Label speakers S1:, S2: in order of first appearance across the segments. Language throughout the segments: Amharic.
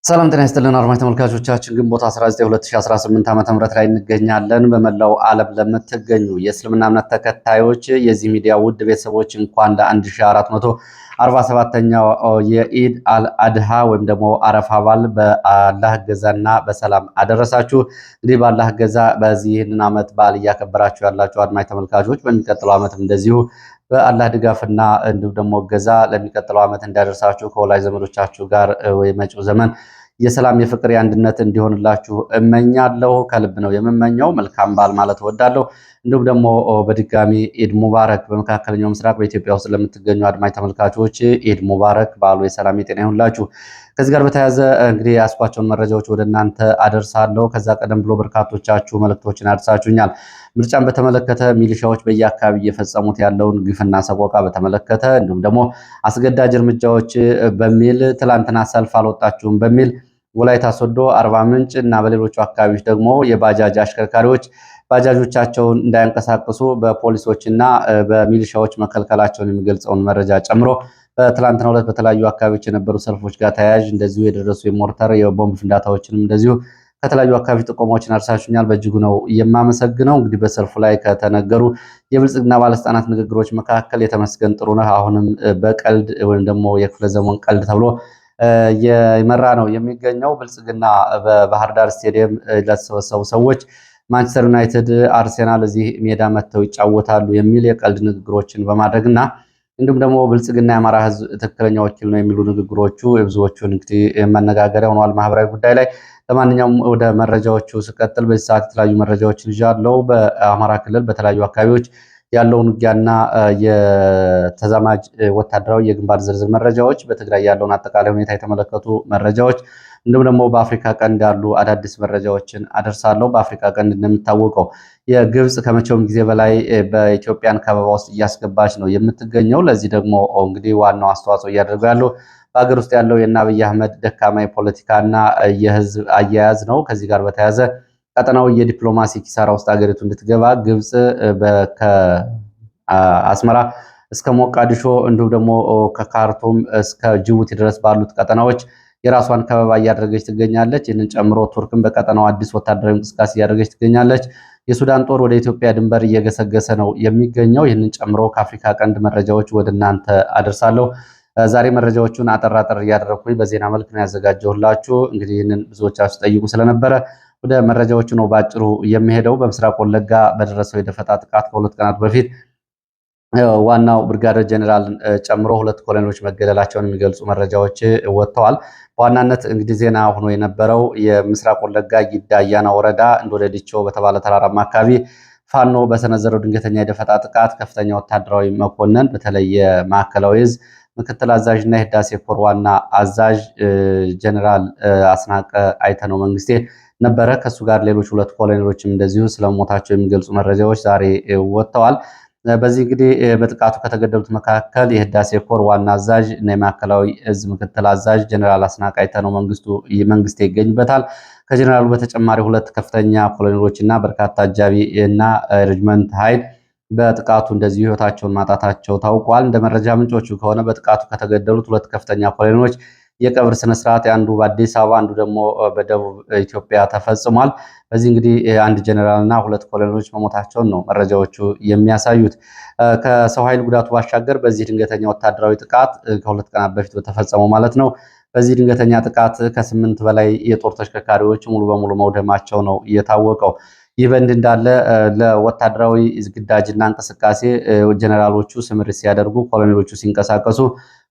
S1: ሰላም ጤና ይስጥልን አድማጭ ተመልካቾቻችን ግንቦት 19 2018 ዓ.ም ላይ እንገኛለን። በመላው ዓለም ለምትገኙ የእስልምና እምነት ተከታዮች የዚህ ሚዲያ ውድ ቤተሰቦች እንኳን ለ1447ኛው የኢድ አልአድሃ ወይም ደግሞ አረፋ በዓል በአላህ እገዛና በሰላም አደረሳችሁ። እንግዲህ በአላህ እገዛ በዚህን ዓመት በዓል እያከበራችሁ ያላችሁ አድማጭ ተመልካቾች በሚቀጥለው ዓመትም እንደዚሁ በአላህ ድጋፍና እንዲሁም ደግሞ እገዛ ለሚቀጥለው ዓመት እንዲያደርሳችሁ ከወላጅ ዘመዶቻችሁ ጋር የመጪው ዘመን የሰላም የፍቅር የአንድነት እንዲሆንላችሁ እመኛለሁ። ከልብ ነው የምመኘው። መልካም በዓል ማለት እወዳለሁ። እንዲሁም ደግሞ በድጋሚ ኢድ ሙባረክ። በመካከለኛው ምስራቅ በኢትዮጵያ ውስጥ ለምትገኙ አድማጭ ተመልካቾች ኢድ ሙባረክ። በዓሉ የሰላም የጤና ይሁንላችሁ። ከዚህ ጋር በተያያዘ እንግዲህ ያስኳቸውን መረጃዎች ወደ እናንተ አደርሳለሁ። ከዛ ቀደም ብሎ በርካቶቻችሁ መልእክቶችን አድርሳችሁኛል። ምርጫን በተመለከተ ሚሊሻዎች በየአካባቢ እየፈጸሙት ያለውን ግፍና ሰቆቃ በተመለከተ እንዲሁም ደግሞ አስገዳጅ እርምጃዎች በሚል ትላንትና ሰልፍ አልወጣችሁም በሚል ወላይታ ሶዶ፣ አርባ ምንጭ እና በሌሎቹ አካባቢዎች ደግሞ የባጃጅ አሽከርካሪዎች ባጃጆቻቸውን እንዳያንቀሳቅሱ በፖሊሶችና በሚሊሻዎች መከልከላቸውን የሚገልጸውን መረጃ ጨምሮ በትላንትናው ዕለት በተለያዩ አካባቢዎች የነበሩ ሰልፎች ጋር ተያያዥ እንደዚሁ የደረሱ የሞርተር የቦምብ ፍንዳታዎችንም እንደዚሁ ከተለያዩ አካባቢ ጥቆማዎችን አርሳችሁኛል። በእጅጉ ነው የማመሰግነው። እንግዲህ በሰልፉ ላይ ከተነገሩ የብልጽግና ባለስልጣናት ንግግሮች መካከል የተመስገን ጥሩነህ አሁንም በቀልድ ወይም ደግሞ የክፍለ ዘመን ቀልድ ተብሎ የመራ ነው የሚገኘው። ብልጽግና በባህር ዳር ስቴዲየም ለተሰበሰቡ ሰዎች ማንቸስተር ዩናይትድ፣ አርሴናል እዚህ ሜዳ መጥተው ይጫወታሉ የሚል የቀልድ ንግግሮችን በማድረግና እንዲሁም ደግሞ ብልጽግና የአማራ ሕዝብ ትክክለኛ ወኪል ነው የሚሉ ንግግሮቹ የብዙዎቹን እንግዲህ መነጋገሪያ ሆነዋል ማህበራዊ ጉዳይ ላይ። ለማንኛውም ወደ መረጃዎቹ ስቀጥል በዚህ ሰዓት የተለያዩ መረጃዎችን ይዣለሁ። በአማራ ክልል በተለያዩ አካባቢዎች ያለውን ውጊያና የተዛማጅ ወታደራዊ የግንባር ዝርዝር መረጃዎች፣ በትግራይ ያለውን አጠቃላይ ሁኔታ የተመለከቱ መረጃዎች እንዲሁም ደግሞ በአፍሪካ ቀንድ ያሉ አዳዲስ መረጃዎችን አደርሳለሁ። በአፍሪካ ቀንድ እንደሚታወቀው የግብፅ ከመቼውም ጊዜ በላይ በኢትዮጵያን ከበባ ውስጥ እያስገባች ነው የምትገኘው። ለዚህ ደግሞ እንግዲህ ዋናው አስተዋጽኦ እያደረጉ ያለው በሀገር ውስጥ ያለው የእነ አብይ አህመድ ደካማ የፖለቲካና የህዝብ አያያዝ ነው። ከዚህ ጋር በተያያዘ ቀጠናው የዲፕሎማሲ ኪሳራ ውስጥ ሀገሪቱ እንድትገባ ግብፅ ከአስመራ እስከ ሞቃዲሾ እንዲሁም ደግሞ ከካርቱም እስከ ጅቡቲ ድረስ ባሉት ቀጠናዎች የራሷን ከበባ እያደረገች ትገኛለች። ይህንን ጨምሮ ቱርክም በቀጠናው አዲስ ወታደራዊ እንቅስቃሴ እያደረገች ትገኛለች። የሱዳን ጦር ወደ ኢትዮጵያ ድንበር እየገሰገሰ ነው የሚገኘው። ይህንን ጨምሮ ከአፍሪካ ቀንድ መረጃዎች ወደ እናንተ አደርሳለሁ። ዛሬ መረጃዎቹን አጠር እያደረኩኝ በዜና መልክ ነው ያዘጋጀሁላችሁ። እንግዲህ ይህንን ብዙዎቻችሁ ጠይቁ ስለነበረ ወደ መረጃዎቹ ነው ባጭሩ የሚሄደው። በምስራቅ ወለጋ በደረሰው የደፈጣ ጥቃት ከሁለት ቀናት በፊት ዋናው ብርጋዴር ጀኔራልን ጨምሮ ሁለት ኮሎኔሎች መገደላቸውን የሚገልጹ መረጃዎች ወጥተዋል። በዋናነት እንግዲህ ዜና ሆኖ የነበረው የምስራቅ ወለጋ ጊዳ አያና ወረዳ እንዶደ ዲቾ በተባለ ተራራማ አካባቢ ፋኖ በሰነዘረው ድንገተኛ የደፈጣ ጥቃት ከፍተኛ ወታደራዊ መኮንን በተለይ የማዕከላዊ ዕዝ ምክትል አዛዥ እና የህዳሴ ኮር ዋና አዛዥ ጀኔራል አስናቀ አይተነው መንግስቴ ነበረ። ከሱ ጋር ሌሎች ሁለት ኮሎኔሎችም እንደዚሁ ስለሞታቸው የሚገልጹ መረጃዎች ዛሬ ወጥተዋል። በዚህ እንግዲህ በጥቃቱ ከተገደሉት መካከል የህዳሴ ኮር ዋና አዛዥ እና የማዕከላዊ ዕዝ ምክትል አዛዥ ጀኔራል አስናቀ አይተነው መንግስቴ ይገኝበታል። ከጀኔራሉ በተጨማሪ ሁለት ከፍተኛ ኮሎኔሎች እና በርካታ አጃቢ እና ሬጅመንት ኃይል በጥቃቱ እንደዚሁ ህይወታቸውን ማጣታቸው ታውቋል። እንደ መረጃ ምንጮቹ ከሆነ በጥቃቱ ከተገደሉት ሁለት ከፍተኛ ኮሎኔሎች የቀብር ስነስርዓት አንዱ በአዲስ አበባ አንዱ ደግሞ በደቡብ ኢትዮጵያ ተፈጽሟል። በዚህ እንግዲህ አንድ ጀኔራል እና ሁለት ኮሎኔሎች መሞታቸውን ነው መረጃዎቹ የሚያሳዩት። ከሰው ኃይል ጉዳቱ ባሻገር በዚህ ድንገተኛ ወታደራዊ ጥቃት ከሁለት ቀናት በፊት በተፈጸመው ማለት ነው። በዚህ ድንገተኛ ጥቃት ከ8 በላይ የጦር ተሽከርካሪዎች ሙሉ በሙሉ መውደማቸው ነው የታወቀው። ይህ በእንዲህ እንዳለ ለወታደራዊ ግዳጅና እንቅስቃሴ ጀኔራሎቹ ስምሪት ሲያደርጉ፣ ኮሎኔሎቹ ሲንቀሳቀሱ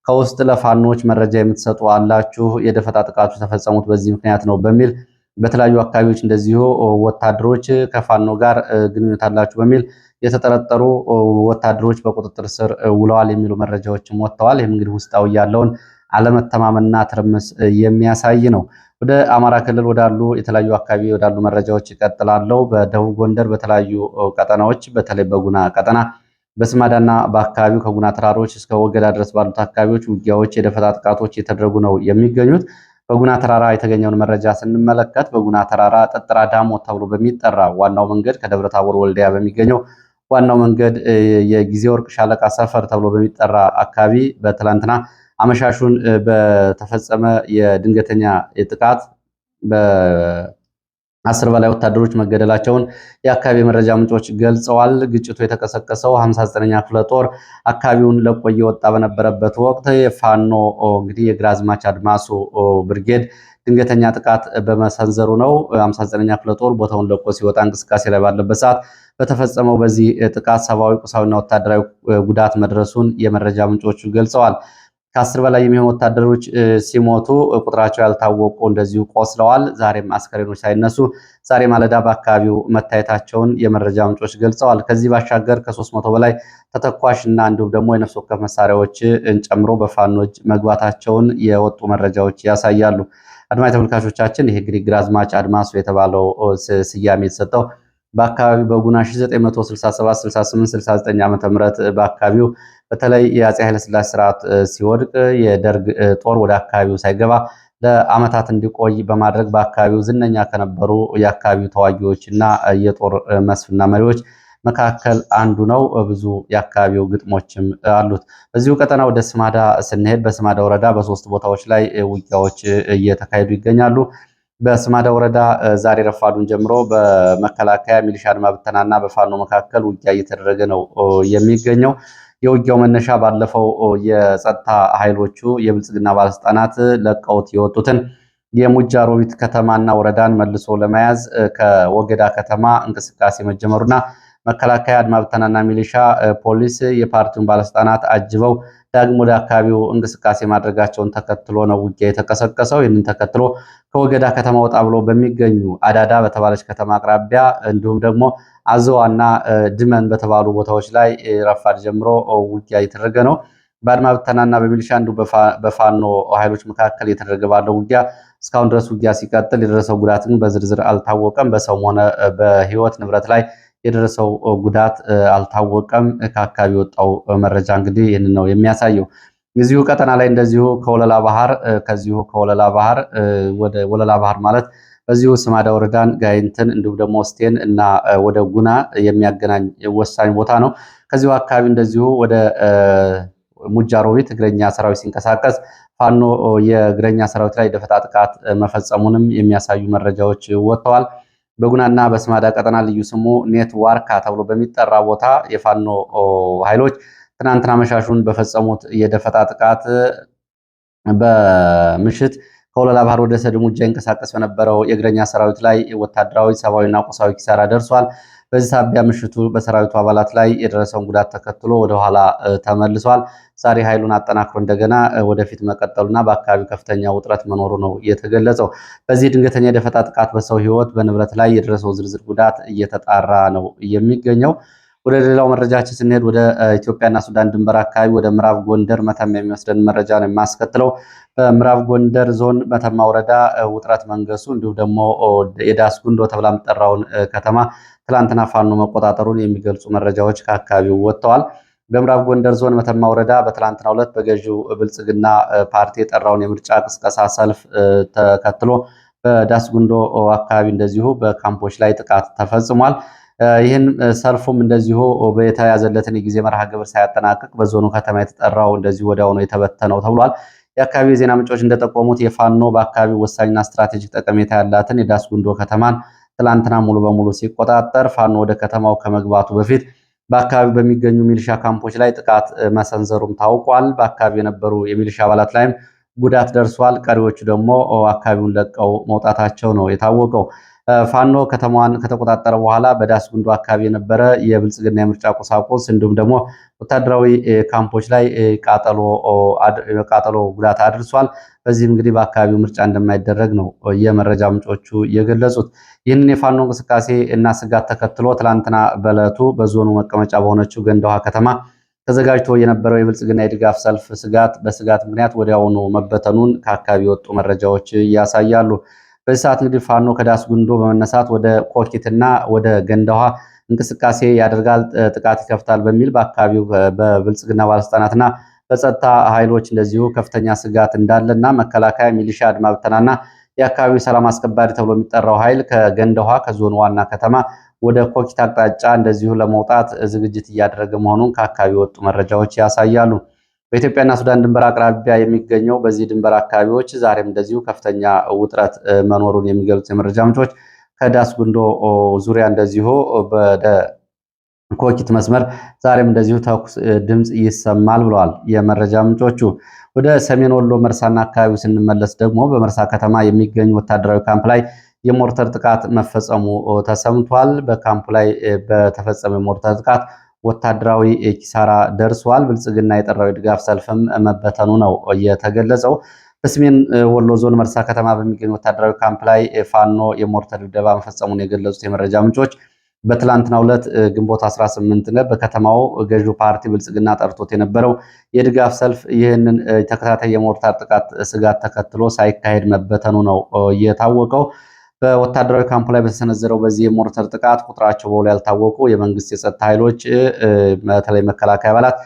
S1: ከውስጥ ለፋኖች መረጃ የምትሰጡ አላችሁ፣ የደፈጣ ጥቃቱ ተፈጸሙት በዚህ ምክንያት ነው በሚል በተለያዩ አካባቢዎች እንደዚሁ ወታደሮች ከፋኖ ጋር ግንኙነት አላችሁ በሚል የተጠረጠሩ ወታደሮች በቁጥጥር ስር ውለዋል የሚሉ መረጃዎችም ወጥተዋል። ይህም እንግዲህ ውስጣዊ ያለውን አለመተማመንና ትርምስ የሚያሳይ ነው። ወደ አማራ ክልል ወዳሉ የተለያዩ አካባቢ ወዳሉ መረጃዎች ይቀጥላለው። በደቡብ ጎንደር በተለያዩ ቀጠናዎች በተለይ በጉና ቀጠና በስማዳና በአካባቢው ከጉና ተራሮች እስከ ወገዳ ድረስ ባሉት አካባቢዎች ውጊያዎች፣ የደፈጣ ጥቃቶች እየተደረጉ ነው የሚገኙት። በጉና ተራራ የተገኘውን መረጃ ስንመለከት በጉና ተራራ ጠጥራ ዳሞት ተብሎ በሚጠራ ዋናው መንገድ ከደብረ ታቦር ወልዲያ በሚገኘው ዋናው መንገድ የጊዜ ወርቅ ሻለቃ ሰፈር ተብሎ በሚጠራ አካባቢ በትላንትና አመሻሹን በተፈጸመ የድንገተኛ ጥቃት በ10 በላይ ወታደሮች መገደላቸውን የአካባቢ መረጃ ምንጮች ገልጸዋል። ግጭቱ የተቀሰቀሰው 59ኛ ክፍለ ጦር አካባቢውን ለቆ እየወጣ በነበረበት ወቅት የፋኖ እንግዲህ የግራዝማች አድማሱ ብርጌድ ድንገተኛ ጥቃት በመሰንዘሩ ነው። 59ኛ ክፍለ ጦር ቦታውን ለቆ ሲወጣ እንቅስቃሴ ላይ ባለበት ሰዓት በተፈጸመው በዚህ ጥቃት ሰብአዊ፣ ቁሳዊና ወታደራዊ ጉዳት መድረሱን የመረጃ ምንጮቹ ገልጸዋል። ከ10 በላይ የሚሆኑ ወታደሮች ሲሞቱ ቁጥራቸው ያልታወቁ እንደዚሁ ቆስለዋል። ዛሬም አስከሬኖች ሳይነሱ ዛሬ ማለዳ በአካባቢው መታየታቸውን የመረጃ ምንጮች ገልጸዋል። ከዚህ ባሻገር ከ300 በላይ ተተኳሽ እና እንዲሁም ደግሞ የነፍስ ወከፍ መሳሪያዎችን ጨምሮ በፋኖች መግባታቸውን የወጡ መረጃዎች ያሳያሉ። አድማጭ ተመልካቾቻችን ይህ እንግዲህ ግራዝማች አድማሱ የተባለው ስያሜ የተሰጠው በአካባቢው በጉና 1967፣ 68፣ 69 ዓ.ም በአካባቢው በተለይ የአፄ ኃይለሥላሴ ስርዓት ሲወድቅ የደርግ ጦር ወደ አካባቢው ሳይገባ ለዓመታት እንዲቆይ በማድረግ በአካባቢው ዝነኛ ከነበሩ የአካባቢው ተዋጊዎች እና የጦር መስፍና መሪዎች መካከል አንዱ ነው። ብዙ የአካባቢው ግጥሞችም አሉት። በዚሁ ቀጠና ወደ ስማዳ ስንሄድ በስማዳ ወረዳ በ3 ቦታዎች ላይ ውጊያዎች እየተካሄዱ ይገኛሉ። በስማዳ ወረዳ ዛሬ ረፋዱን ጀምሮ በመከላከያ ሚሊሻ አድማ ብተናና በፋኖ መካከል ውጊያ እየተደረገ ነው የሚገኘው። የውጊያው መነሻ ባለፈው የጸጥታ ኃይሎቹ የብልጽግና ባለስልጣናት ለቀውት የወጡትን የሙጃ ሮቢት ከተማና ወረዳን መልሶ ለመያዝ ከወገዳ ከተማ እንቅስቃሴ መጀመሩና መከላከያ አድማ ብተናና ሚሊሻ ፖሊስ የፓርቲውን ባለስልጣናት አጅበው ዳግም ወደ አካባቢው እንቅስቃሴ ማድረጋቸውን ተከትሎ ነው ውጊያ የተቀሰቀሰው። ይህንን ተከትሎ ከወገዳ ከተማ ወጣ ብሎ በሚገኙ አዳዳ በተባለች ከተማ አቅራቢያ እንዲሁም ደግሞ አዘዋና ድመን በተባሉ ቦታዎች ላይ ረፋድ ጀምሮ ውጊያ እየተደረገ ነው። በአድማ ብተናና በሚሊሻ እንዲሁም በፋኖ ኃይሎች መካከል እየተደረገ ባለው ውጊያ እስካሁን ድረስ ውጊያ ሲቀጥል የደረሰው ጉዳት ግን በዝርዝር አልታወቀም። በሰውም ሆነ በህይወት ንብረት ላይ የደረሰው ጉዳት አልታወቀም። ከአካባቢ የወጣው መረጃ እንግዲህ ይህንን ነው የሚያሳየው። እዚሁ ቀጠና ላይ እንደዚሁ ከወለላ ባህር ወደ ወለላ ባህር ማለት በዚሁ ስማዳ ወረዳን ጋይንትን እንዲሁም ደግሞ ስቴን እና ወደ ጉና የሚያገናኝ ወሳኝ ቦታ ነው። ከዚሁ አካባቢ እንደዚሁ ወደ ሙጃ ሮቢት እግረኛ ሰራዊት ሲንቀሳቀስ ፋኖ የእግረኛ ሰራዊት ላይ ደፈጣ ጥቃት መፈጸሙንም የሚያሳዩ መረጃዎች ወጥተዋል። በጉናና በስማዳ ቀጠና ልዩ ስሙ ኔት ዋርካ ተብሎ በሚጠራ ቦታ የፋኖ ኃይሎች ትናንትና መሻሹን በፈጸሙት የደፈጣ ጥቃት በምሽት ከወለላ ባህር ወደ ሰድሙጃ ይንቀሳቀስ በነበረው የእግረኛ ሰራዊት ላይ ወታደራዊ፣ ሰብአዊና ቁሳዊ ኪሳራ ደርሷል። በዚህ ሳቢያ ምሽቱ በሰራዊቱ አባላት ላይ የደረሰውን ጉዳት ተከትሎ ወደኋላ ተመልሷል። ዛሬ ኃይሉን አጠናክሮ እንደገና ወደፊት መቀጠሉና በአካባቢው ከፍተኛ ውጥረት መኖሩ ነው የተገለጸው። በዚህ ድንገተኛ የደፈጣ ጥቃት በሰው ሕይወት በንብረት ላይ የደረሰው ዝርዝር ጉዳት እየተጣራ ነው የሚገኘው። ወደ ሌላው መረጃችን ስንሄድ ወደ ኢትዮጵያና ሱዳን ድንበር አካባቢ ወደ ምዕራብ ጎንደር መተማ የሚወስደን መረጃ ነው የማስከትለው። በምዕራብ ጎንደር ዞን መተማ ወረዳ ውጥረት መንገሱ እንዲሁም ደግሞ የዳስ ጉንዶ ተብላ የምትጠራውን ከተማ ትላንትና ፋኖ መቆጣጠሩን የሚገልጹ መረጃዎች ከአካባቢው ወጥተዋል። በምዕራብ ጎንደር ዞን መተማ ወረዳ በትላንትናው ዕለት በገዢው ብልጽግና ፓርቲ የጠራውን የምርጫ ቅስቀሳ ሰልፍ ተከትሎ በዳስ ጉንዶ አካባቢ እንደዚሁ በካምፖች ላይ ጥቃት ተፈጽሟል። ይህን ሰልፉም እንደዚሁ የተያዘለትን የጊዜ መርሃ ግብር ሳያጠናቅቅ በዞኑ ከተማ የተጠራው እንደዚሁ ወዲያው ነው የተበተነው ተብሏል። የአካባቢ የዜና ምንጮች እንደጠቆሙት የፋኖ በአካባቢው ወሳኝና ስትራቴጂክ ጠቀሜታ ያላትን የዳስ ጉንዶ ከተማን ትላንትና ሙሉ በሙሉ ሲቆጣጠር ፋኖ ወደ ከተማው ከመግባቱ በፊት በአካባቢው በሚገኙ ሚሊሻ ካምፖች ላይ ጥቃት መሰንዘሩም ታውቋል። በአካባቢው የነበሩ የሚሊሻ አባላት ላይም ጉዳት ደርሷል። ቀሪዎቹ ደግሞ አካባቢውን ለቀው መውጣታቸው ነው የታወቀው። ፋኖ ከተማዋን ከተቆጣጠረ በኋላ በዳስ ጉንዶ አካባቢ የነበረ የብልጽግና የምርጫ ቁሳቁስ እንዲሁም ደግሞ ወታደራዊ ካምፖች ላይ ቃጠሎ ጉዳት አድርሷል። በዚህም እንግዲህ በአካባቢው ምርጫ እንደማይደረግ ነው የመረጃ ምንጮቹ የገለጹት። ይህንን የፋኖ እንቅስቃሴ እና ስጋት ተከትሎ ትላንትና በዕለቱ በዞኑ መቀመጫ በሆነችው ገንዳ ውሃ ከተማ ተዘጋጅቶ የነበረው የብልጽግና የድጋፍ ሰልፍ በስጋት ምክንያት ወዲያውኑ መበተኑን ከአካባቢ የወጡ መረጃዎች ያሳያሉ። በዚህ ሰዓት እንግዲህ ፋኖ ከዳስ ጉንዶ በመነሳት ወደ ኮኪትና ወደ ገንዳ ውሃ እንቅስቃሴ ያደርጋል፣ ጥቃት ይከፍታል በሚል በአካባቢው በብልጽግና ባለስልጣናትና በጸጥታ ኃይሎች እንደዚሁ ከፍተኛ ስጋት እንዳለና መከላከያ፣ ሚሊሻ፣ አድማ ብተናና የአካባቢው ሰላም አስከባሪ ተብሎ የሚጠራው ኃይል ከገንዳ ውሃ ከዞኑ ዋና ከተማ ወደ ኮኪት አቅጣጫ እንደዚሁ ለመውጣት ዝግጅት እያደረገ መሆኑን ከአካባቢ የወጡ መረጃዎች ያሳያሉ። በኢትዮጵያና ሱዳን ድንበር አቅራቢያ የሚገኘው በዚህ ድንበር አካባቢዎች ዛሬም እንደዚሁ ከፍተኛ ውጥረት መኖሩን የሚገልጹ የመረጃ ምንጮች ከዳስ ጉንዶ ዙሪያ እንደዚሁ ወደ ኮኪት መስመር ዛሬም እንደዚሁ ተኩስ ድምፅ ይሰማል ብለዋል የመረጃ ምንጮቹ። ወደ ሰሜን ወሎ መርሳና አካባቢው ስንመለስ ደግሞ በመርሳ ከተማ የሚገኙ ወታደራዊ ካምፕ ላይ የሞርተር ጥቃት መፈጸሙ ተሰምቷል። በካምፑ ላይ በተፈጸመ የሞርተር ጥቃት ወታደራዊ ኪሳራ ደርሷል። ብልጽግና የጠራው የድጋፍ ሰልፍም መበተኑ ነው የተገለጸው። በሰሜን ወሎ ዞን መርሳ ከተማ በሚገኝ ወታደራዊ ካምፕ ላይ ፋኖ የሞርተር ድብደባ መፈጸሙን የገለጹት የመረጃ ምንጮች በትላንትናው ዕለት ግንቦት 18 በከተማው ገዢው ፓርቲ ብልጽግና ጠርቶት የነበረው የድጋፍ ሰልፍ ይህንን ተከታታይ የሞርታር ጥቃት ስጋት ተከትሎ ሳይካሄድ መበተኑ ነው የታወቀው። በወታደራዊ ካምፕ ላይ በተሰነዘረው በዚህ የሞርተር ጥቃት ቁጥራቸው በውል ያልታወቁ የመንግስት የጸጥታ ኃይሎች በተለይ መከላከያ አባላት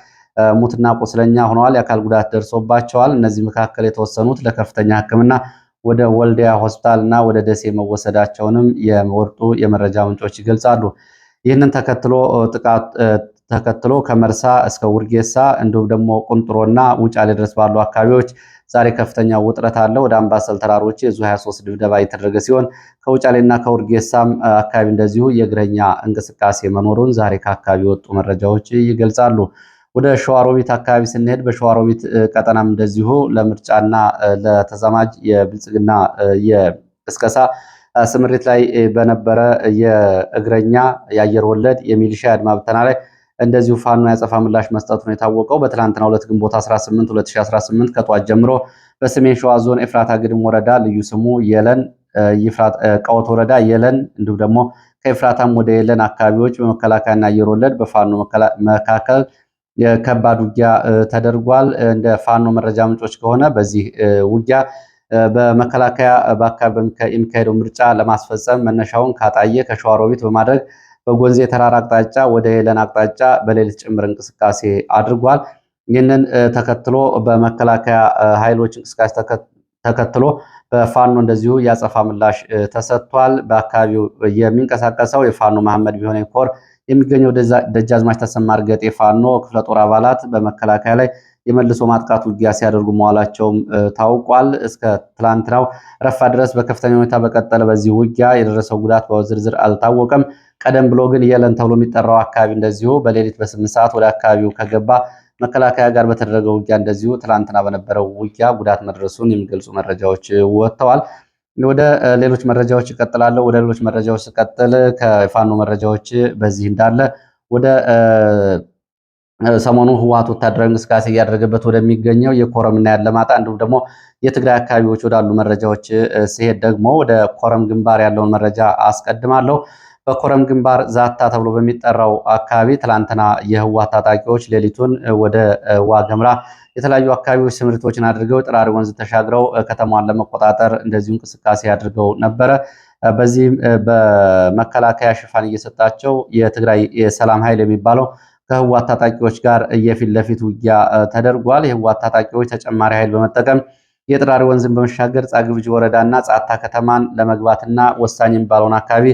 S1: ሙትና ቁስለኛ ሆነዋል። የአካል ጉዳት ደርሶባቸዋል። እነዚህ መካከል የተወሰኑት ለከፍተኛ ሕክምና ወደ ወልዲያ ሆስፒታል እና ወደ ደሴ መወሰዳቸውንም የወጡ የመረጃ ምንጮች ይገልጻሉ። ይህንን ተከትሎ ከመርሳ እስከ ውርጌሳ እንዲሁም ደግሞ ቁንጥሮና ውጫሌ ድረስ ባሉ አካባቢዎች ዛሬ ከፍተኛ ውጥረት አለ። ወደ አምባሰል ተራሮች የዙ 23 ድብደባ የተደረገ ሲሆን ከውጫሌና ከውርጌሳም አካባቢ እንደዚሁ የእግረኛ እንቅስቃሴ መኖሩን ዛሬ ከአካባቢ የወጡ መረጃዎች ይገልጻሉ። ወደ ሸዋሮቢት አካባቢ ስንሄድ በሸዋሮቢት ቀጠናም እንደዚሁ ለምርጫና ለተዛማጅ የብልጽግና የቅስቀሳ ስምሪት ላይ በነበረ የእግረኛ የአየር ወለድ የሚሊሻ አድማ ብተና ላይ እንደዚሁ ፋኖ ያጸፋ ምላሽ መስጠቱ ነው የታወቀው። በትላንትናው ዕለት ግንቦት 18 2018 ከጧት ጀምሮ በሰሜን ሸዋ ዞን ኤፍራታ ግድም ወረዳ ልዩ ስሙ የለን ቀወት ወረዳ የለን እንዲሁም ደግሞ ከኤፍራታም ወደ የለን አካባቢዎች በመከላከያና አየር ወለድ በፋኖ መካከል የከባድ ውጊያ ተደርጓል። እንደ ፋኖ መረጃ ምንጮች ከሆነ በዚህ ውጊያ በመከላከያ በአካባቢ የሚካሄደው ምርጫ ለማስፈጸም መነሻውን ካጣየ ከሸዋሮቢት በማድረግ በጎንዜ ተራራ አቅጣጫ ወደ ሄለን አቅጣጫ በሌሊት ጭምር እንቅስቃሴ አድርጓል። ይህንን ተከትሎ በመከላከያ ኃይሎች እንቅስቃሴ ተከትሎ በፋኖ እንደዚሁ ያጸፋ ምላሽ ተሰጥቷል። በአካባቢው የሚንቀሳቀሰው የፋኖ መሐመድ ቢሆነ ኮር የሚገኘው ደጃዝማች ተሰማ እርገጤ ፋኖ ክፍለ ጦር አባላት በመከላከያ ላይ የመልሶ ማጥቃት ውጊያ ሲያደርጉ መዋላቸውም ታውቋል። እስከ ትላንትናው ረፋ ድረስ በከፍተኛ ሁኔታ በቀጠለ በዚህ ውጊያ የደረሰው ጉዳት በዝርዝር አልታወቀም። ቀደም ብሎ ግን የለን ተብሎ የሚጠራው አካባቢ እንደዚሁ በሌሊት በ8 ሰዓት ወደ አካባቢው ከገባ መከላከያ ጋር በተደረገው ውጊያ እንደዚሁ ትላንትና በነበረው ውጊያ ጉዳት መድረሱን የሚገልጹ መረጃዎች ወጥተዋል። ወደ ሌሎች መረጃዎች እቀጥላለሁ። ወደ ሌሎች መረጃዎች ስቀጥል ከፋኖ መረጃዎች በዚህ እንዳለ ወደ ሰሞኑ ህወሓት ወታደራዊ እንቅስቃሴ እያደረገበት ወደሚገኘው የኮረምና ያለማጣ እንዲሁም ደግሞ የትግራይ አካባቢዎች ወዳሉ መረጃዎች ሲሄድ ደግሞ ወደ ኮረም ግንባር ያለውን መረጃ አስቀድማለሁ። በኮረም ግንባር ዛታ ተብሎ በሚጠራው አካባቢ ትላንትና የህወሓት ታጣቂዎች ሌሊቱን ወደ ዋገምራ የተለያዩ አካባቢዎች ስምሪቶችን አድርገው ጥራሪ ወንዝ ተሻግረው ከተማዋን ለመቆጣጠር እንደዚሁ እንቅስቃሴ አድርገው ነበረ። በዚህም በመከላከያ ሽፋን እየሰጣቸው የትግራይ የሰላም ኃይል የሚባለው ከህወሓት ታጣቂዎች ጋር የፊት ለፊት ውጊያ ተደርጓል። የህወሓት ታጣቂዎች ተጨማሪ ኃይል በመጠቀም የጥራሪ ወንዝን በመሻገር ጻግብጂ ወረዳና ጻታ ከተማን ለመግባትና ወሳኝ የሚባለውን አካባቢ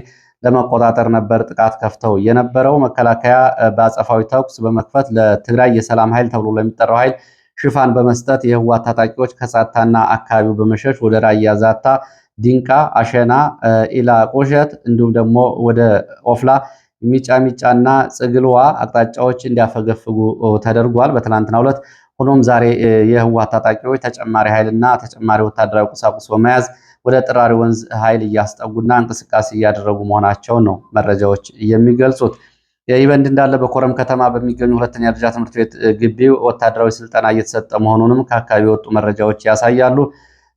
S1: ለመቆጣጠር ነበር ጥቃት ከፍተው የነበረው። መከላከያ በአጸፋዊ ተኩስ በመክፈት ለትግራይ የሰላም ኃይል ተብሎ ለሚጠራው ኃይል ሽፋን በመስጠት የህወሓት ታጣቂዎች ከጻታና አካባቢው በመሸሽ ወደ ራያ ዛታ፣ ዲንቃ፣ አሸና፣ ኢላ ቆሸት እንዲሁም ደግሞ ወደ ኦፍላ ሚጫና ጽግልዋ አቅጣጫዎች እንዲያፈገፍጉ ተደርጓል በትናንትናው ዕለት። ሆኖም ዛሬ የህወሓት ታጣቂዎች ተጨማሪ ኃይልና ተጨማሪ ወታደራዊ ቁሳቁስ በመያዝ ወደ ጥራሪ ወንዝ ኃይል እያስጠጉና እንቅስቃሴ እያደረጉ መሆናቸውን ነው መረጃዎች የሚገልጹት። ይህ በእንዲህ እንዳለ በኮረም ከተማ በሚገኙ ሁለተኛ ደረጃ ትምህርት ቤት ግቢ ወታደራዊ ስልጠና እየተሰጠ መሆኑንም ከአካባቢ የወጡ መረጃዎች ያሳያሉ።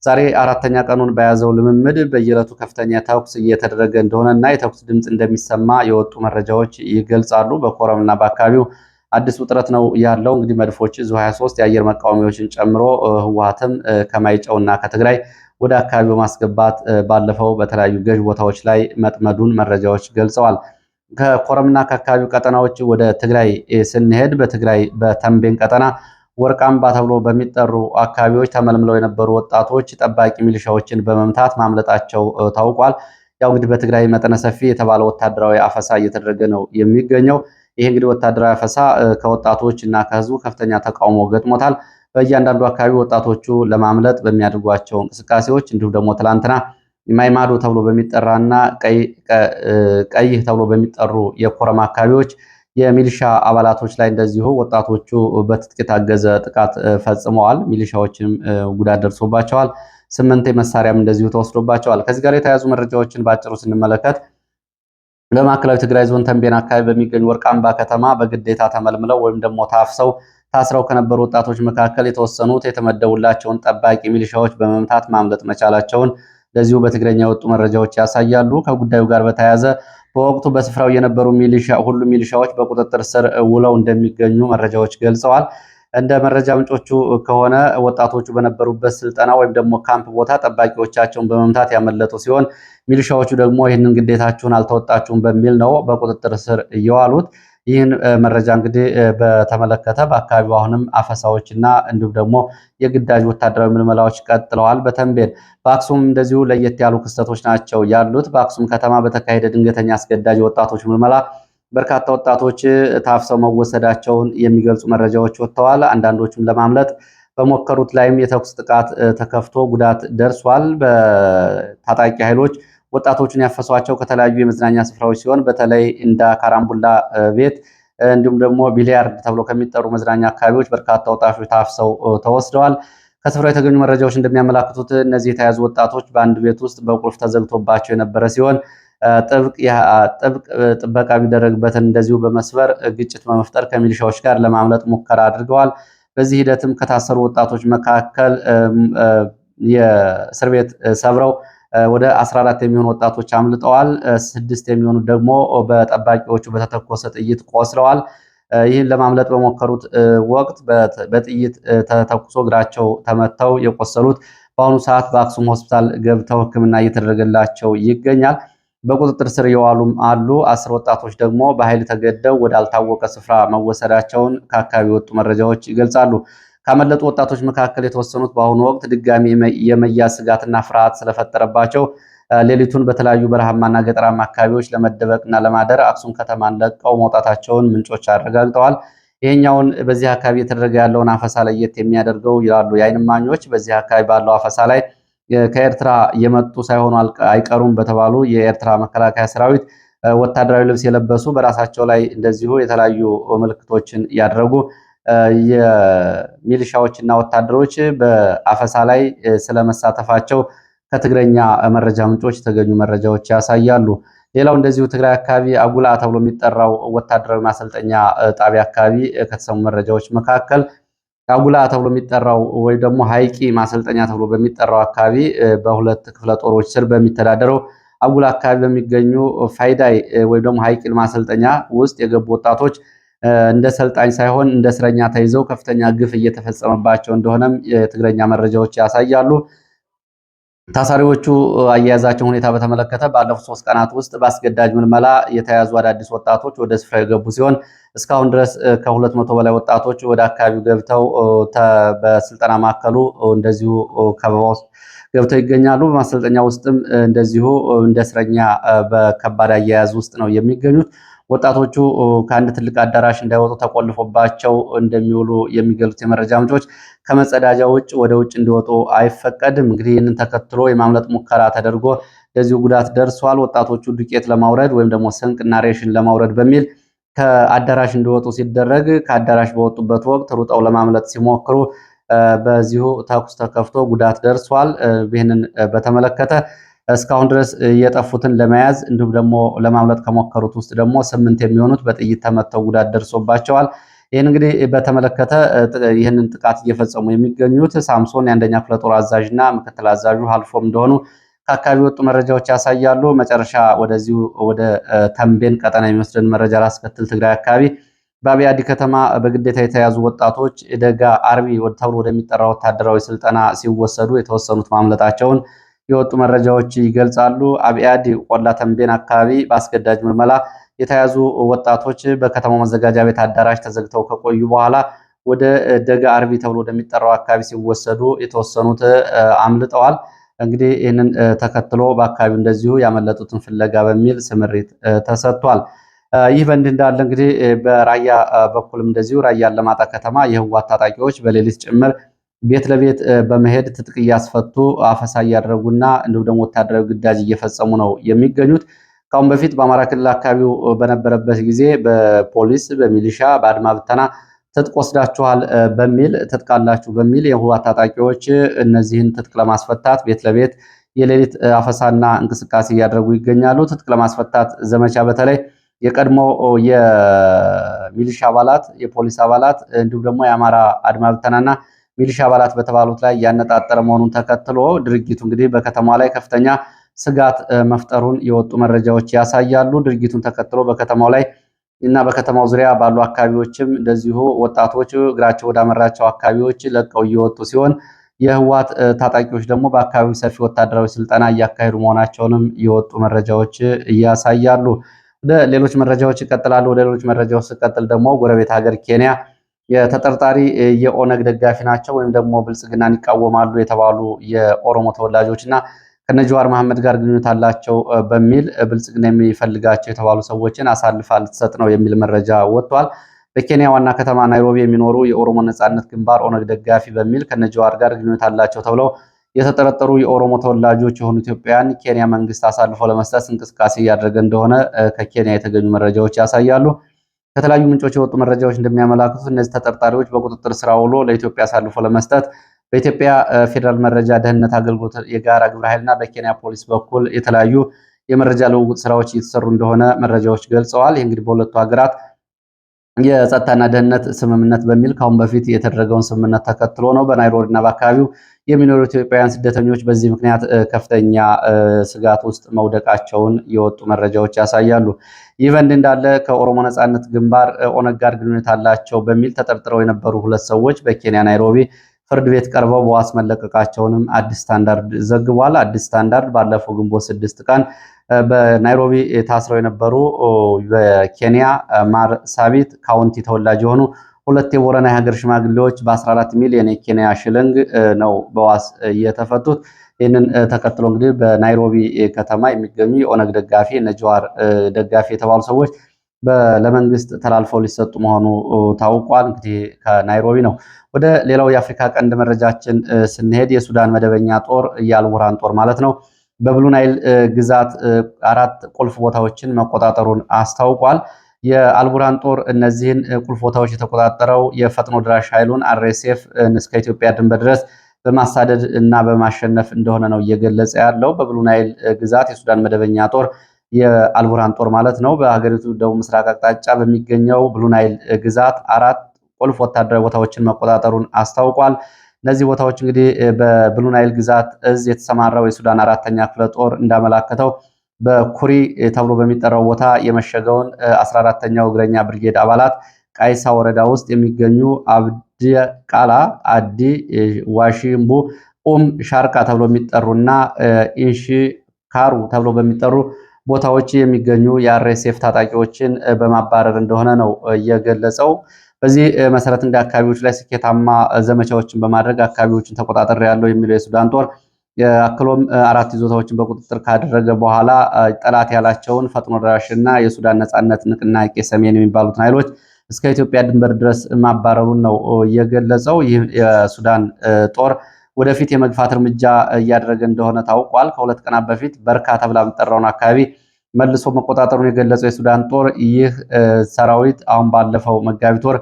S1: ዛሬ አራተኛ ቀኑን በያዘው ልምምድ በየዕለቱ ከፍተኛ ተኩስ እየተደረገ እንደሆነና የተኩስ ድምፅ እንደሚሰማ የወጡ መረጃዎች ይገልጻሉ። በኮረምና በአካባቢው አዲስ ውጥረት ነው ያለው። እንግዲህ መድፎች ዙ 23 የአየር መቃወሚያዎችን ጨምሮ ህወሓትም ከማይጨውና ከትግራይ ወደ አካባቢ በማስገባት ባለፈው በተለያዩ ገዥ ቦታዎች ላይ መጥመዱን መረጃዎች ገልጸዋል። ከኮረምና ከአካባቢው ቀጠናዎች ወደ ትግራይ ስንሄድ በትግራይ በተንቤን ቀጠና ወርቃምባ ተብሎ በሚጠሩ አካባቢዎች ተመልምለው የነበሩ ወጣቶች ጠባቂ ሚሊሻዎችን በመምታት ማምለጣቸው ታውቋል። ያው እንግዲህ በትግራይ መጠነ ሰፊ የተባለ ወታደራዊ አፈሳ እየተደረገ ነው የሚገኘው። ይህ እንግዲህ ወታደራዊ አፈሳ ከወጣቶች እና ከህዝቡ ከፍተኛ ተቃውሞ ገጥሞታል። በእያንዳንዱ አካባቢ ወጣቶቹ ለማምለጥ በሚያደርጓቸው እንቅስቃሴዎች እንዲሁም ደግሞ ትላንትና ማይማዶ ተብሎ በሚጠራና ቀይህ ተብሎ በሚጠሩ የኮረማ አካባቢዎች የሚሊሻ አባላቶች ላይ እንደዚሁ ወጣቶቹ በትጥቅ የታገዘ ጥቃት ፈጽመዋል። ሚሊሻዎችንም ጉዳት ደርሶባቸዋል። 8 መሳሪያም እንደዚሁ ተወስዶባቸዋል። ከዚህ ጋር የተያያዙ መረጃዎችን በአጭሩ ስንመለከት በማዕከላዊ ትግራይ ዞን ተንቤን አካባቢ በሚገኝ ወርቃምባ ከተማ በግዴታ ተመልምለው ወይም ደግሞ ታስረው ከነበሩ ወጣቶች መካከል የተወሰኑት የተመደቡላቸውን ጠባቂ ሚሊሻዎች በመምታት ማምለጥ መቻላቸውን ለዚሁ በትግረኛ የወጡ መረጃዎች ያሳያሉ። ከጉዳዩ ጋር በተያያዘ በወቅቱ በስፍራው የነበሩ ሁሉም ሚሊሻዎች በቁጥጥር ስር ውለው እንደሚገኙ መረጃዎች ገልጸዋል። እንደ መረጃ ምንጮቹ ከሆነ ወጣቶቹ በነበሩበት ስልጠና ወይም ደግሞ ካምፕ ቦታ ጠባቂዎቻቸውን በመምታት ያመለጡ ሲሆን ሚሊሻዎቹ ደግሞ ይህንን ግዴታችሁን አልተወጣችሁም በሚል ነው በቁጥጥር ስር እየዋሉት። ይህን መረጃ እንግዲህ በተመለከተ በአካባቢው አሁንም አፈሳዎችና እንዲሁም ደግሞ የግዳጅ ወታደራዊ ምልመላዎች ቀጥለዋል። በተንቤን በአክሱም እንደዚሁ ለየት ያሉ ክስተቶች ናቸው ያሉት። በአክሱም ከተማ በተካሄደ ድንገተኛ አስገዳጅ ወጣቶች ምልመላ በርካታ ወጣቶች ታፍሰው መወሰዳቸውን የሚገልጹ መረጃዎች ወጥተዋል። አንዳንዶቹም ለማምለጥ በሞከሩት ላይም የተኩስ ጥቃት ተከፍቶ ጉዳት ደርሷል። በታጣቂ ኃይሎች ወጣቶቹን ያፈሷቸው ከተለያዩ የመዝናኛ ስፍራዎች ሲሆን በተለይ እንደ ካራምቡላ ቤት እንዲሁም ደግሞ ቢሊያርድ ተብሎ ከሚጠሩ መዝናኛ አካባቢዎች በርካታ ወጣቶች ታፍሰው ተወስደዋል። ከስፍራው የተገኙ መረጃዎች እንደሚያመላክቱት እነዚህ የተያዙ ወጣቶች በአንድ ቤት ውስጥ በቁልፍ ተዘግቶባቸው የነበረ ሲሆን ጥብቅ ጥበቃ ቢደረግበትን እንደዚሁ በመስበር ግጭት በመፍጠር ከሚሊሻዎች ጋር ለማምለጥ ሙከራ አድርገዋል። በዚህ ሂደትም ከታሰሩ ወጣቶች መካከል የእስር ቤት ሰብረው ወደ 14 የሚሆኑ ወጣቶች አምልጠዋል። 6 የሚሆኑት ደግሞ በጠባቂዎቹ በተተኮሰ ጥይት ቆስለዋል። ይህን ለማምለጥ በሞከሩት ወቅት በጥይት ተተኩሶ እግራቸው ተመተው የቆሰሉት በአሁኑ ሰዓት በአክሱም ሆስፒታል ገብተው ሕክምና እየተደረገላቸው ይገኛል። በቁጥጥር ስር የዋሉም አሉ። 10 ወጣቶች ደግሞ በኃይል ተገደው ወዳልታወቀ ስፍራ መወሰዳቸውን ከአካባቢ የወጡ መረጃዎች ይገልጻሉ። ካመለጡ ወጣቶች መካከል የተወሰኑት በአሁኑ ወቅት ድጋሚ የመያዝ ስጋትና ፍርሃት ስለፈጠረባቸው ሌሊቱን በተለያዩ በረሃማና ገጠራማ አካባቢዎች ለመደበቅና ለማደር አክሱም ከተማን ለቀው መውጣታቸውን ምንጮች አረጋግጠዋል። ይሄኛውን በዚህ አካባቢ የተደረገ ያለውን አፈሳ ለየት የሚያደርገው ይላሉ የዓይን እማኞች፣ በዚህ አካባቢ ባለው አፈሳ ላይ ከኤርትራ የመጡ ሳይሆኑ አይቀሩም በተባሉ የኤርትራ መከላከያ ሰራዊት ወታደራዊ ልብስ የለበሱ በራሳቸው ላይ እንደዚሁ የተለያዩ ምልክቶችን ያደረጉ የሚሊሻዎችና ወታደሮች በአፈሳ ላይ ስለመሳተፋቸው ከትግረኛ መረጃ ምንጮች የተገኙ መረጃዎች ያሳያሉ። ሌላው እንደዚሁ ትግራይ አካባቢ አጉላ ተብሎ የሚጠራው ወታደራዊ ማሰልጠኛ ጣቢያ አካባቢ ከተሰሙ መረጃዎች መካከል አጉላ ተብሎ የሚጠራው ወይ ደግሞ ሀይቂ ማሰልጠኛ ተብሎ በሚጠራው አካባቢ በሁለት ክፍለ ጦሮች ስር በሚተዳደረው አጉላ አካባቢ በሚገኙ ፋይዳይ ወይ ደግሞ ሀይቂል ማሰልጠኛ ውስጥ የገቡ ወጣቶች እንደ ሰልጣኝ ሳይሆን እንደ እስረኛ ተይዘው ከፍተኛ ግፍ እየተፈጸመባቸው እንደሆነም የትግረኛ መረጃዎች ያሳያሉ። ታሳሪዎቹ አያያዛቸው ሁኔታ በተመለከተ ባለፉት 3 ቀናት ውስጥ በአስገዳጅ ምልመላ የተያዙ አዳዲስ ወጣቶች ወደ ስፍራ የገቡ ሲሆን እስካሁን ድረስ ከ200 በላይ ወጣቶች ወደ አካባቢው ገብተው በስልጠና ማዕከሉ እንደዚሁ ከበባ ውስጥ ገብተው ይገኛሉ። በማሰልጠኛ ውስጥም እንደዚሁ እንደ እስረኛ በከባድ አያያዝ ውስጥ ነው የሚገኙት። ወጣቶቹ ከአንድ ትልቅ አዳራሽ እንዳይወጡ ተቆልፎባቸው እንደሚውሉ የሚገልጹት የመረጃ ምንጮች ከመጸዳጃ ውጭ ወደ ውጭ እንዲወጡ አይፈቀድም። እንግዲህ ይህንን ተከትሎ የማምለጥ ሙከራ ተደርጎ እንደዚሁ ጉዳት ደርሷል። ወጣቶቹ ዱቄት ለማውረድ ወይም ደግሞ ስንቅና ሬሽን ለማውረድ በሚል ከአዳራሽ እንዲወጡ ሲደረግ ከአዳራሽ በወጡበት ወቅት ሩጠው ለማምለጥ ሲሞክሩ በዚሁ ተኩስ ተከፍቶ ጉዳት ደርሷል። ይህንን በተመለከተ እስካሁን ድረስ የጠፉትን ለመያዝ እንዲሁም ደግሞ ለማምለጥ ከሞከሩት ውስጥ ደግሞ 8 የሚሆኑት በጥይት ተመተው ጉዳት ደርሶባቸዋል። ይህን እንግዲህ በተመለከተ ይህንን ጥቃት እየፈጸሙ የሚገኙት ሳምሶን የአንደኛ ክፍለ ጦር አዛዥ እና ምክትል አዛዡ አልፎም እንደሆኑ ከአካባቢ ወጡ መረጃዎች ያሳያሉ። መጨረሻ ወደዚሁ ወደ ተንቤን ቀጠና የሚወስድን መረጃ ላስከትል። ትግራይ አካባቢ በአብያዲ ከተማ በግዴታ የተያዙ ወጣቶች ደጋ አርቢ ተብሎ ወደሚጠራ ወታደራዊ ስልጠና ሲወሰዱ የተወሰኑት ማምለጣቸውን የወጡ መረጃዎች ይገልጻሉ። አብያዲ ቆላ ተንቤን አካባቢ በአስገዳጅ ምልመላ የተያዙ ወጣቶች በከተማው መዘጋጃ ቤት አዳራሽ ተዘግተው ከቆዩ በኋላ ወደ ደጋ አርቢ ተብሎ ወደሚጠራው አካባቢ ሲወሰዱ የተወሰኑት አምልጠዋል። እንግዲህ ይህንን ተከትሎ በአካባቢው እንደዚሁ ያመለጡትን ፍለጋ በሚል ስምሪት ተሰጥቷል። ይህ በእንዲህ እንዳለ እንግዲህ በራያ በኩልም እንደዚሁ ራያ አላማጣ ከተማ የህወሓት ታጣቂዎች በሌሊት ጭምር ቤት ለቤት በመሄድ ትጥቅ እያስፈቱ አፈሳ እያደረጉና እንዲሁም ደግሞ ወታደራዊ ግዳጅ እየፈጸሙ ነው የሚገኙት። ከአሁን በፊት በአማራ ክልል አካባቢው በነበረበት ጊዜ በፖሊስ በሚሊሻ በአድማ ብተና ትጥቅ ወስዳችኋል በሚል ትጥቅ አላችሁ በሚል የህወሓት ታጣቂዎች እነዚህን ትጥቅ ለማስፈታት ቤት ለቤት የሌሊት አፈሳና እንቅስቃሴ እያደረጉ ይገኛሉ። ትጥቅ ለማስፈታት ዘመቻ በተለይ የቀድሞ የሚሊሻ አባላት፣ የፖሊስ አባላት እንዲሁም ደግሞ የአማራ አድማ ብተናና ሚሊሻ አባላት በተባሉት ላይ ያነጣጠረ መሆኑን ተከትሎ ድርጊቱ እንግዲህ በከተማ ላይ ከፍተኛ ስጋት መፍጠሩን የወጡ መረጃዎች ያሳያሉ። ድርጊቱን ተከትሎ በከተማው ላይ እና በከተማው ዙሪያ ባሉ አካባቢዎችም እንደዚሁ ወጣቶች እግራቸው ወዳመራቸው አካባቢዎች ለቀው እየወጡ ሲሆን የህወሓት ታጣቂዎች ደግሞ በአካባቢው ሰፊ ወታደራዊ ስልጠና እያካሄዱ መሆናቸውንም የወጡ መረጃዎች ያሳያሉ። ወደ ሌሎች መረጃዎች ይቀጥላሉ። ወደ ሌሎች መረጃዎች ሲቀጥል ደግሞ ጎረቤት ሀገር ኬንያ የተጠርጣሪ የኦነግ ደጋፊ ናቸው ወይም ደግሞ ብልጽግናን ይቃወማሉ የተባሉ የኦሮሞ ተወላጆች እና ከነጀዋር መሐመድ ጋር ግንኙነት አላቸው በሚል ብልጽግና የሚፈልጋቸው የተባሉ ሰዎችን አሳልፋ ልትሰጥ ነው የሚል መረጃ ወጥቷል። በኬንያ ዋና ከተማ ናይሮቢ የሚኖሩ የኦሮሞ ነጻነት ግንባር ኦነግ ደጋፊ በሚል ከነጀዋር ጋር ግንኙነት አላቸው ተብለው የተጠረጠሩ የኦሮሞ ተወላጆች የሆኑ ኢትዮጵያውያን ኬንያ መንግስት አሳልፎ ለመስጠት እንቅስቃሴ እያደረገ እንደሆነ ከኬንያ የተገኙ መረጃዎች ያሳያሉ። ከተለያዩ ምንጮች የወጡ መረጃዎች እንደሚያመላክቱት እነዚህ ተጠርጣሪዎች በቁጥጥር ስር ውሎ ለኢትዮጵያ አሳልፎ ለመስጠት በኢትዮጵያ ፌዴራል መረጃ ደህንነት አገልግሎት የጋራ ግብረ ኃይልና በኬንያ ፖሊስ በኩል የተለያዩ የመረጃ ልውውጥ ስራዎች እየተሰሩ እንደሆነ መረጃዎች ገልጸዋል። ይህ እንግዲህ በሁለቱ ሀገራት የጸጥታና ደህንነት ስምምነት በሚል ከአሁን በፊት የተደረገውን ስምምነት ተከትሎ ነው። በናይሮቢ እና በአካባቢው የሚኖሩ ኢትዮጵያውያን ስደተኞች በዚህ ምክንያት ከፍተኛ ስጋት ውስጥ መውደቃቸውን የወጡ መረጃዎች ያሳያሉ። ይህ በእንዲህ እንዳለ ከኦሮሞ ነጻነት ግንባር ኦነግ ጋር ግንኙነት አላቸው በሚል ተጠርጥረው የነበሩ ሁለት ሰዎች በኬንያ ናይሮቢ ፍርድ ቤት ቀርበው በዋስ መለቀቃቸውንም አዲስ ስታንዳርድ ዘግቧል። አዲስ ስታንዳርድ ባለፈው ግንቦት 6 ቀን በናይሮቢ ታስረው የነበሩ በኬንያ ማርሳቢት ካውንቲ ተወላጅ የሆኑ ሁለት የቦረና የሀገር ሽማግሌዎች በ14 ሚሊዮን የኬንያ ሽልንግ ነው በዋስ የተፈቱት። ይህንን ተከትሎ እንግዲህ በናይሮቢ ከተማ የሚገኙ የኦነግ ደጋፊ እነጀዋር ደጋፊ የተባሉ ሰዎች ለመንግስት ተላልፈው ሊሰጡ መሆኑ ታውቋል። እንግዲህ ከናይሮቢ ነው። ወደ ሌላው የአፍሪካ ቀንድ መረጃችን ስንሄድ የሱዳን መደበኛ ጦር የአልቡርሃን ጦር ማለት ነው በብሉ ናይል ግዛት 4 ቁልፍ ቦታዎችን መቆጣጠሩን አስታውቋል። የአልቡርሃን ጦር እነዚህን ቁልፍ ቦታዎች የተቆጣጠረው የፈጥኖ ድራሽ ኃይሉን አርኤስኤፍ እስከ ኢትዮጵያ ድንበር ድረስ በማሳደድ እና በማሸነፍ እንደሆነ ነው እየገለጸ ያለው። በብሉ ናይል ግዛት የሱዳን መደበኛ ጦር የአልቡርሃን ጦር ማለት ነው በሀገሪቱ ደቡብ ምስራቅ አቅጣጫ በሚገኘው ብሉ ናይል ግዛት 4 ቁልፍ ወታደራዊ ቦታዎችን መቆጣጠሩን አስታውቋል። እነዚህ ቦታዎች እንግዲህ በብሉ ናይል ግዛት እዝ የተሰማራው የሱዳን 4ኛ ክፍለ ጦር እንዳመላከተው በኩሪ ተብሎ በሚጠራው ቦታ የመሸገውን 14ኛው እግረኛ ብርጌድ አባላት ቃይሳ ወረዳ ውስጥ የሚገኙ አብዲ ቃላ፣ አዲ ዋሺምቡ፣ ሻርቃ ተብሎ የሚጠሩና ኢንሺ ካሩ ተብሎ በሚጠሩ ቦታዎች የሚገኙ የአርኤስኤፍ ታጣቂዎችን በማባረር እንደሆነ ነው የገለጸው። በዚህ መሰረት እንደ አካባቢዎች ላይ ስኬታማ ዘመቻዎችን በማድረግ አካባቢዎችን ተቆጣጠር ያለው የሚለው የሱዳን ጦር አክሎም 4 ይዞታዎችን በቁጥጥር ካደረገ በኋላ ጠላት ያላቸውን ፈጥኖ ደራሽና የሱዳን ነጻነት ንቅናቄ ሰሜን የሚባሉትን ኃይሎች እስከ ኢትዮጵያ ድንበር ድረስ ማባረሩን ነው የገለጸው። ይህ የሱዳን ጦር ወደፊት የመግፋት እርምጃ እያደረገ እንደሆነ ታውቋል። ከ2 ቀናት በፊት በርካ ተብላ የምትጠራውን አካባቢ መልሶ መቆጣጠሩን የገለጸው የሱዳን ጦር ይህ ሰራዊት አሁን ባለፈው መጋቢት ወር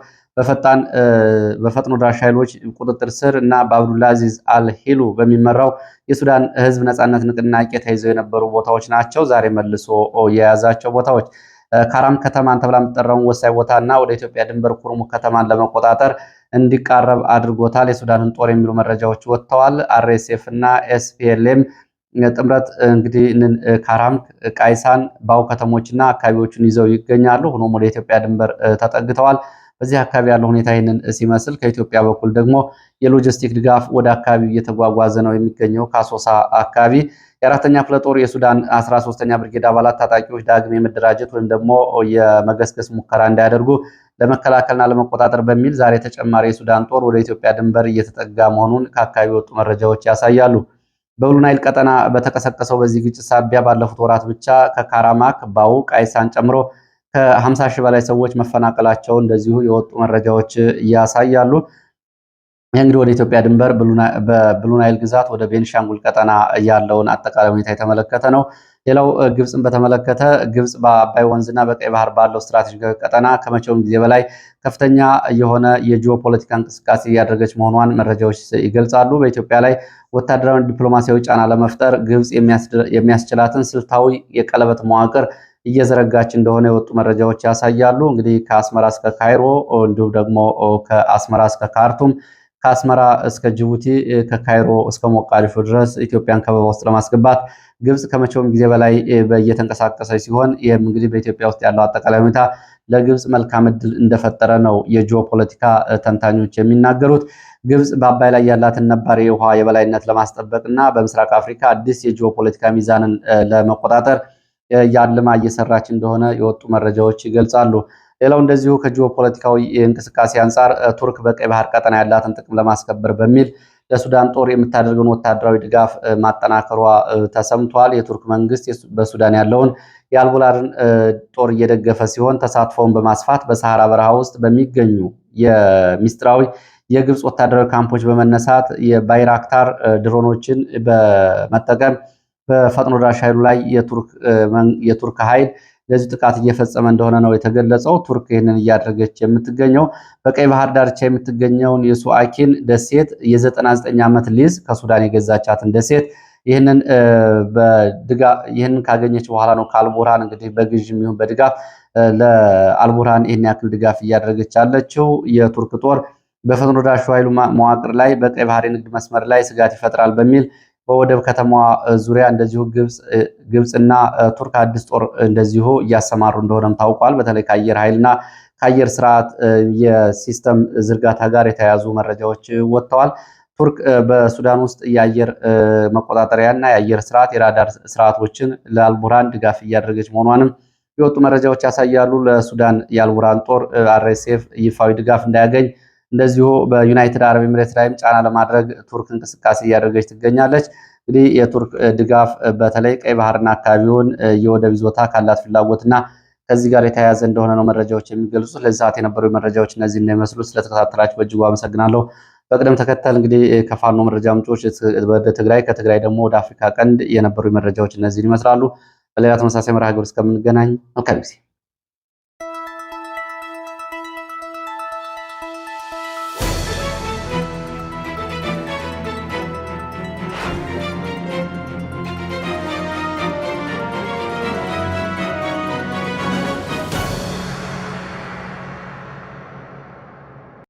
S1: በፈጥኖ ደራሽ ኃይሎች ቁጥጥር ስር እና በአብዱልአዚዝ አልሂሉ በሚመራው የሱዳን ህዝብ ነጻነት ንቅናቄ ተይዘው የነበሩ ቦታዎች ናቸው። ዛሬ መልሶ የያዛቸው ቦታዎች ካራም ከተማን ተብላ የምትጠራውን ወሳኝ ቦታና ወደ ኢትዮጵያ ድንበር ኩርሙክ ከተማን ለመቆጣጠር እንዲቃረብ አድርጎታል የሱዳንን ጦር የሚሉ መረጃዎች ወጥተዋል። አርኤስኤፍ እና ኤስፒኤልኤም ጥምረት እንግዲህ ካራም፣ ቃይሳን፣ ባው ከተሞችና አካባቢዎችን ይዘው ይገኛሉ። ሆኖም ወደ ኢትዮጵያ ድንበር ተጠግተዋል። በዚህ አካባቢ ያለው ሁኔታ ይህንን ሲመስል ከኢትዮጵያ በኩል ደግሞ የሎጂስቲክ ድጋፍ ወደ አካባቢው እየተጓጓዘ ነው የሚገኘው። ከአሶሳ አካባቢ የ4ኛ ክፍለ ጦር የሱዳን 13ኛ ብርጌድ አባላት ታጣቂዎች ዳግም የመደራጀት ወይም ደግሞ የመገስገስ ሙከራ እንዳያደርጉ ለመከላከልና ለመቆጣጠር በሚል ዛሬ ተጨማሪ የሱዳን ጦር ወደ ኢትዮጵያ ድንበር እየተጠጋ መሆኑን ከአካባቢ የወጡ መረጃዎች ያሳያሉ። በብሉ ናይል ቀጠና በተቀሰቀሰው በዚህ ግጭት ሳቢያ ባለፉት ወራት ብቻ ከካራማክ፣ ባው፣ ቃይሳን ጨምሮ ከ50 ሺህ በላይ ሰዎች መፈናቀላቸውን እንደዚሁ የወጡ መረጃዎች ያሳያሉ። እንግዲህ ወደ ኢትዮጵያ ድንበር በብሉ ናይል ግዛት ወደ ቤንሻንጉል ቀጠና ያለውን አጠቃላይ ሁኔታ የተመለከተ ነው። ሌላው ግብፅን በተመለከተ ግብፅ በአባይ ወንዝና በቀይ ባህር ባለው ስትራቴጂካዊ ቀጠና ከመቼውም ጊዜ በላይ ከፍተኛ የሆነ የጂኦፖለቲካ እንቅስቃሴ እያደረገች መሆኗን መረጃዎች ይገልጻሉ። በኢትዮጵያ ላይ ወታደራዊ ዲፕሎማሲያዊ ጫና ለመፍጠር ግብፅ የሚያስችላትን ስልታዊ የቀለበት መዋቅር እየዘረጋች እንደሆነ የወጡ መረጃዎች ያሳያሉ። እንግዲህ ከአስመራ እስከ ካይሮ እንዲሁም ደግሞ ከአስመራ እስከ ካርቱም ከአስመራ እስከ ጅቡቲ ከካይሮ እስከ ሞቃዲሾ ድረስ ኢትዮጵያን ከበባ ውስጥ ለማስገባት ግብፅ ከመቼውም ጊዜ በላይ እየተንቀሳቀሰች ሲሆን ይህም እንግዲህ በኢትዮጵያ ውስጥ ያለው አጠቃላይ ሁኔታ ለግብፅ መልካም እድል እንደፈጠረ ነው የጂኦፖለቲካ ተንታኞች የሚናገሩት። ግብፅ በአባይ ላይ ያላትን ነባር የውሃ የበላይነት ለማስጠበቅ እና በምስራቅ አፍሪካ አዲስ የጂኦፖለቲካ ሚዛንን ለመቆጣጠር ያልማ እየሰራች እንደሆነ የወጡ መረጃዎች ይገልጻሉ። ሌላው እንደዚሁ ከጂኦፖለቲካዊ እንቅስቃሴ አንጻር ቱርክ በቀይ ባህር ቀጠና ያላትን ጥቅም ለማስከበር በሚል ለሱዳን ጦር የምታደርገውን ወታደራዊ ድጋፍ ማጠናከሯ ተሰምቷል። የቱርክ መንግስት በሱዳን ያለውን የአልቡላርን ጦር እየደገፈ ሲሆን ተሳትፎውን በማስፋት በሰሃራ በረሃ ውስጥ በሚገኙ የሚስጥራዊ የግብፅ ወታደራዊ ካምፖች በመነሳት የባይራክታር ድሮኖችን በመጠቀም በፈጥኖ ደራሽ ኃይሉ ላይ የቱርክ ኃይል ለዚህ ጥቃት እየፈጸመ እንደሆነ ነው የተገለጸው። ቱርክ ይህንን እያደረገች የምትገኘው በቀይ ባህር ዳርቻ የምትገኘውን የሱአኪን ደሴት የ99 ዓመት ሊዝ ከሱዳን የገዛቻትን ደሴት ይህንን ካገኘች በኋላ ነው ከአልቡርሃን እንግዲህ በግዥም ይሁን በድጋፍ ለአልቡርሃን ይህን ያክል ድጋፍ እያደረገች ያለችው። የቱርክ ጦር በፈጥኖ ደራሹ ኃይሉ መዋቅር ላይ በቀይ ባህር የንግድ መስመር ላይ ስጋት ይፈጥራል በሚል በወደብ ከተማዋ ዙሪያ እንደዚሁ ግብፅና ቱርክ አዲስ ጦር እንደዚሁ እያሰማሩ እንደሆነም ታውቋል። በተለይ ከአየር ኃይልና ከአየር ስርዓት የሲስተም ዝርጋታ ጋር የተያያዙ መረጃዎች ወጥተዋል። ቱርክ በሱዳን ውስጥ የአየር መቆጣጠሪያና የአየር ስርዓት የራዳር ስርዓቶችን ለአልቡርሃን ድጋፍ እያደረገች መሆኗንም የወጡ መረጃዎች ያሳያሉ። ለሱዳን የአልቡርሃን ጦር አርኤስኤፍ ይፋዊ ድጋፍ እንዳያገኝ እንደዚሁ በዩናይትድ አረብ ኤምሬት ላይም ጫና ለማድረግ ቱርክ እንቅስቃሴ እያደረገች ትገኛለች። እንግዲህ የቱርክ ድጋፍ በተለይ ቀይ ባህርና አካባቢውን የወደብ ይዞታ ካላት ፍላጎትና ከዚህ ጋር የተያያዘ እንደሆነ ነው መረጃዎች የሚገልጹት። ለዚህ ሰዓት የነበሩ መረጃዎች እነዚህ እንደሚመስሉ ስለተከታተላችሁ በእጅጉ አመሰግናለሁ። በቅደም ተከተል እንግዲህ ከፋኖ መረጃ ምንጮች ወደ ትግራይ፣ ከትግራይ ደግሞ ወደ አፍሪካ ቀንድ የነበሩ መረጃዎች እነዚህን ይመስላሉ። በሌላ ተመሳሳይ መርሃ ግብር እስከምንገናኝ መልካም ጊዜ